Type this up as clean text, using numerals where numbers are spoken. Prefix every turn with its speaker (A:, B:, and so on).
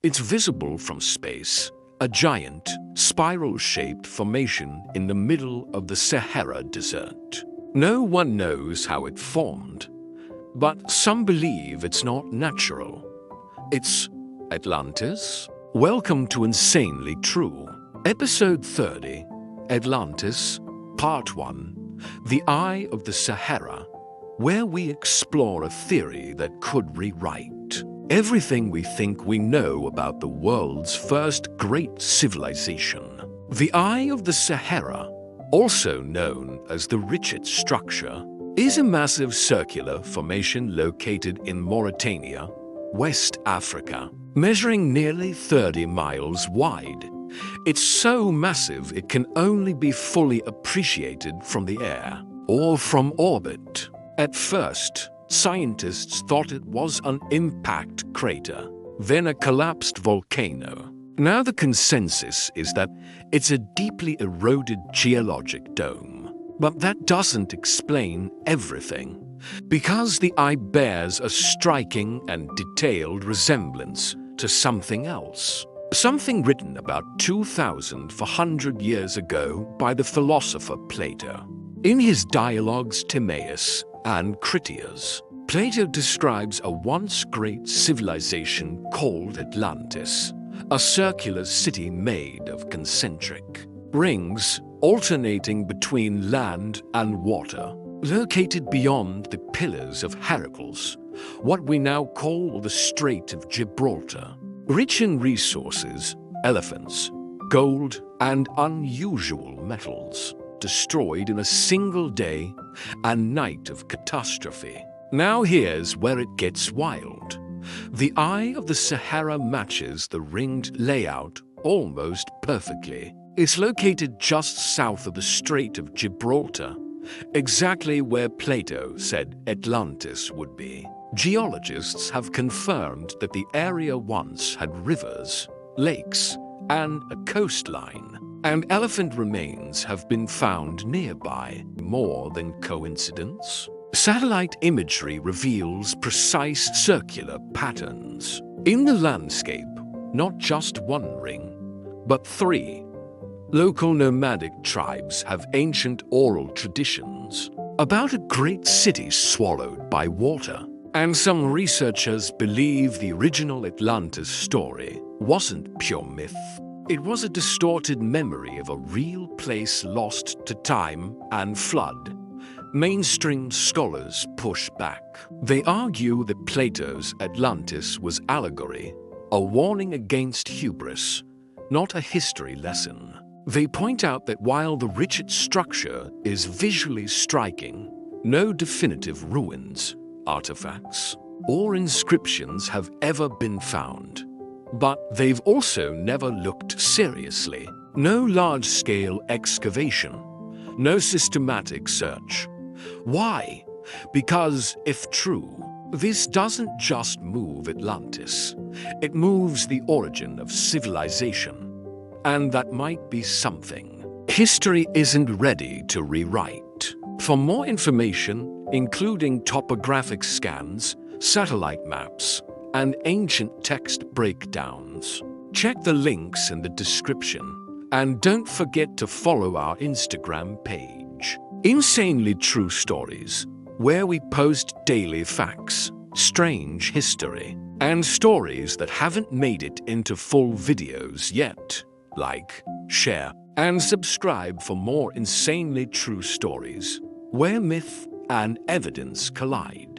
A: It's visible from space, a giant, spiral-shaped formation in the middle of the Sahara Desert. No one knows how it formed, but some believe it's not natural. It's Atlantis? Welcome to Insanely True. Episode 30, Atlantis, Part 1, The Eye of the Sahara, where we explore a theory that could rewrite everything we think we know about the world's first great civilization. The Eye of the Sahara, also known as the Richat structure, is a massive circular formation located in Mauritania, West Africa, measuring nearly 30 miles wide. It's so massive it can only be fully appreciated from the air or from orbit. At first, scientists thought it was an impact crater, then a collapsed volcano. Now the consensus is that it's a deeply eroded geologic dome. But that doesn't explain everything, because the eye bears a striking and detailed resemblance to something else. Something written about 2,400 years ago by the philosopher Plato. In his dialogues Timaeus and Critias, Plato describes a once great civilization called Atlantis, a circular city made of concentric rings alternating between land and water, located beyond the Pillars of Heracles, what we now call the Strait of Gibraltar. Rich in resources, elephants, gold, and unusual metals, destroyed in a single day and night of catastrophe. Now here's where it gets wild. The Eye of the Sahara matches the ringed layout almost perfectly. It's located just south of the Strait of Gibraltar, exactly where Plato said Atlantis would be. Geologists have confirmed that the area once had rivers, lakes, and a coastline, and elephant remains have been found nearby. More than coincidence? Satellite imagery reveals precise circular patterns. In the landscape, not just one ring, but three. Local nomadic tribes have ancient oral traditions about a great city swallowed by water. And some researchers believe the original Atlantis story wasn't pure myth. It was a distorted memory of a real place lost to time and flood. Mainstream scholars push back. They argue that Plato's Atlantis was allegory, a warning against hubris, not a history lesson. They point out that while the Richat structure is visually striking, no definitive ruins, artifacts, or inscriptions have ever been found. But they've also never looked seriously. No large-scale excavation, no systematic search. Why? Because, if true, this doesn't just move Atlantis. It moves the origin of civilization. And that might be something history isn't ready to rewrite. For more information, including topographic scans, satellite maps, and ancient text breakdowns, check the links in the description. And don't forget to follow our Instagram page, Insanely True Stories, where we post daily facts, strange history, and stories that haven't made it into full videos yet. Like, share, and subscribe for more insanely true stories, where myth and evidence collide.